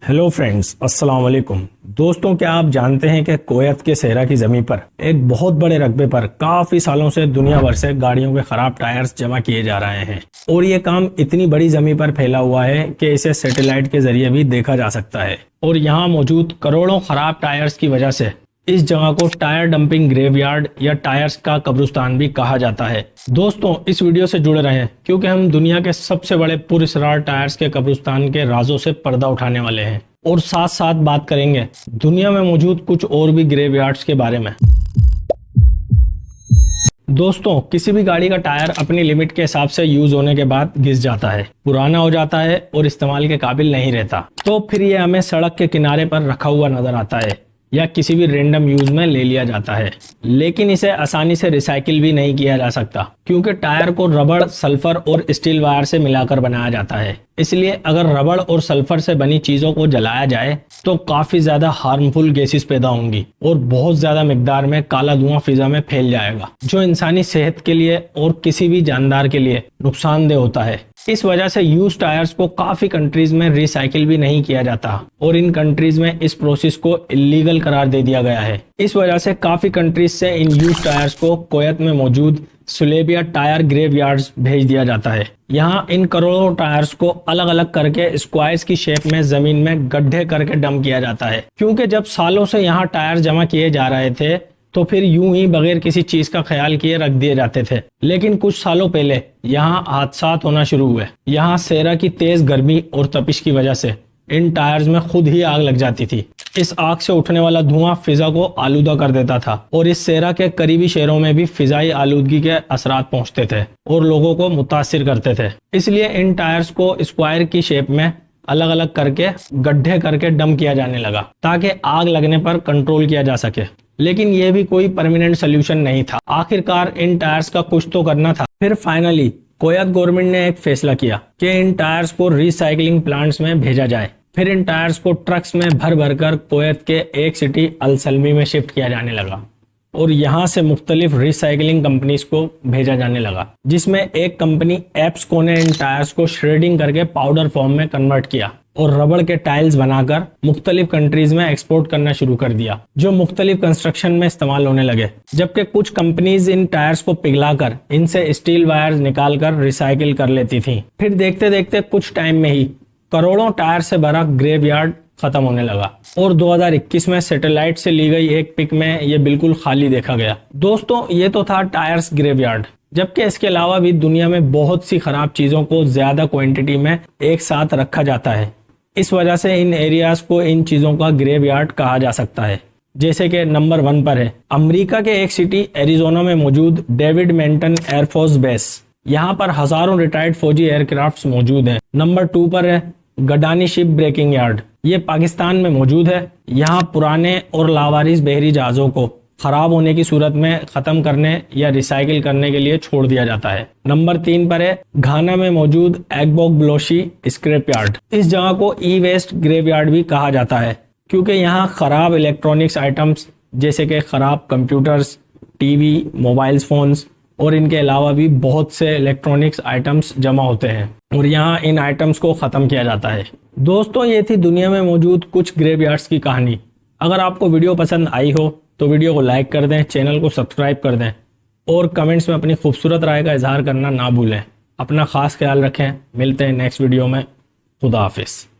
Hello friends, अस्सलाम वालेकुम। दोस्तों, क्या आप जानते हैं कि कुवैत के सहरा की ज़मीन पर एक बहुत बड़े रकबे पर काफ़ी सालों से दुनिया भर से गाड़ियों के ख़राब टायर्स जमा किए जा रहे हैं और ये काम इतनी बड़ी ज़मीन पर फैला हुआ है कि इसे सैटेलाइट के जरिए भी देखा जा सकता है। और यहाँ मौजूद करोड़ों ख़राब टायर्स की वजह से इस जगह को टायर डंपिंग ग्रेवयार्ड या टायर्स का कब्रिस्तान भी कहा जाता है। दोस्तों, इस वीडियो से जुड़े रहें क्योंकि हम दुनिया के सबसे बड़े पुरस्कार टायर्स के कब्रिस्तान के राजों से पर्दा उठाने वाले हैं और साथ साथ बात करेंगे दुनिया में मौजूद कुछ और भी ग्रेवयार्ड्स के बारे में। दोस्तों, किसी भी गाड़ी का टायर अपनी लिमिट के हिसाब से यूज होने के बाद घिस जाता है, पुराना हो जाता है और इस्तेमाल के काबिल नहीं रहता, तो फिर ये हमें सड़क के किनारे पर रखा हुआ नजर आता है या किसी भी रैंडम यूज में ले लिया जाता है। लेकिन इसे आसानी से रिसाइकिल भी नहीं किया जा सकता क्योंकि टायर को रबड़, सल्फर और स्टील वायर से मिलाकर बनाया जाता है। इसलिए अगर रबड़ और सल्फर से बनी चीजों को जलाया जाए तो काफी ज्यादा हार्मफुल गैसेस पैदा होंगी और बहुत ज्यादा मिकदार में काला धुआं फिजा में फैल जाएगा, जो इंसानी सेहत के लिए और किसी भी जानदार के लिए नुकसानदेह होता है। इस वजह से यूज टायर्स को काफी कंट्रीज में रिसाइकिल भी नहीं किया जाता और इन कंट्रीज में इस प्रोसेस को इलीगल करार दे दिया गया है। इस वजह से काफी कंट्रीज से इन यूज टायर्स को कुवैत में मौजूद सुलेबिया टायर ग्रेवयार्ड्स भेज दिया जाता है। यहाँ इन करोड़ों टायर्स को अलग अलग करके स्क्वायर्स की शेप में जमीन में गड्ढे करके डंप किया जाता है, क्योंकि जब सालों से यहाँ टायर जमा किए जा रहे थे तो फिर यूं ही बगैर किसी चीज का ख्याल किए रख दिए जाते थे। लेकिन कुछ सालों पहले यहाँ हादसा होना शुरू हुए। यहाँ सहरा की तेज गर्मी और तपिश की वजह से इन टायर्स में खुद ही आग लग जाती थी। इस आग से उठने वाला धुआं फिजा को आलूदा कर देता था और इस सहरा के करीबी शहरों में भी फिजाई आलूदगी के असरात पहुंचते थे और लोगों को मुतासिर करते थे। इसलिए इन टायर्स को स्क्वायर की शेप में अलग अलग करके गड्ढे करके डंप किया जाने लगा ताकि आग लगने पर कंट्रोल किया जा सके। लेकिन यह भी कोई परमानेंट सोल्यूशन नहीं था। आखिरकार इन टायर्स का कुछ तो करना था। फिर फाइनली कुवैत गवर्नमेंट ने एक फैसला किया कि इन टायर्स को रिसाइकलिंग प्लांट्स में भेजा जाए। फिर इन टायर्स को ट्रक्स में भर भर कर कुवैत के एक सिटी अल सलमी में शिफ्ट किया जाने लगा और यहाँ से मुख्तलिफ रिसाइकलिंग कंपनीज को भेजा जाने लगा, जिसमें एक कंपनी एप्सको ने इन टायर्स को श्रेडिंग करके पाउडर फॉर्म में कन्वर्ट किया और रबड़ के टाइल्स बनाकर मुख्तलिफ कंट्रीज में एक्सपोर्ट करना शुरू कर दिया, जो मुख्तलिफ कंस्ट्रक्शन में इस्तेमाल होने लगे। जबकि कुछ कंपनीज इन टायर्स को पिघलाकर इनसे स्टील वायर्स निकालकर रिसाइकिल कर लेती थी। फिर देखते देखते कुछ टाइम में ही करोड़ों टायर से भरा ग्रेवयार्ड खत्म होने लगा और 2021 में सैटेलाइट से ली गई एक पिक में ये बिल्कुल खाली देखा गया। दोस्तों, ये तो था टायर्स ग्रेवयार्ड, जबकि इसके अलावा भी दुनिया में बहुत सी खराब चीजों को ज्यादा क्वांटिटी में एक साथ रखा जाता है। इस वजह से इन एरियाज को इन चीजों का ग्रेवयार्ड कहा जा सकता है। जैसे कि नंबर 1 पर है अमेरिका के एक सिटी एरिजोना में मौजूद डेविड मेंटन एयरफोर्स बेस। यहाँ पर हजारों रिटायर्ड फौजी एयरक्राफ्ट मौजूद हैं। नंबर 2 पर है गडानी शिप ब्रेकिंग यार्ड। ये पाकिस्तान में मौजूद है। यहाँ पुराने और लावारिस बहरी जहाजों को खराब होने की सूरत में खत्म करने या रिसाइकिल करने के लिए छोड़ दिया जाता है। नंबर 3 पर है घाना में मौजूद एग्बोक ब्लोशी स्क्रैप यार्ड। इस जगह को ई वेस्ट ग्रेवयार्ड भी कहा जाता है क्योंकि यहाँ खराब इलेक्ट्रॉनिक्स आइटम्स जैसे कि खराब कंप्यूटर्स, टीवी, मोबाइल फोन्स और इनके अलावा भी बहुत से इलेक्ट्रॉनिक्स आइटम्स जमा होते हैं और यहाँ इन आइटम्स को खत्म किया जाता है। दोस्तों, ये थी दुनिया में मौजूद कुछ ग्रेवयार्ड्स की कहानी। अगर आपको वीडियो पसंद आई हो तो वीडियो को लाइक कर दें, चैनल को सब्सक्राइब कर दें और कमेंट्स में अपनी खूबसूरत राय का इजहार करना ना भूलें। अपना खास ख्याल रखें। मिलते हैं नेक्स्ट वीडियो में। खुदा हाफिज।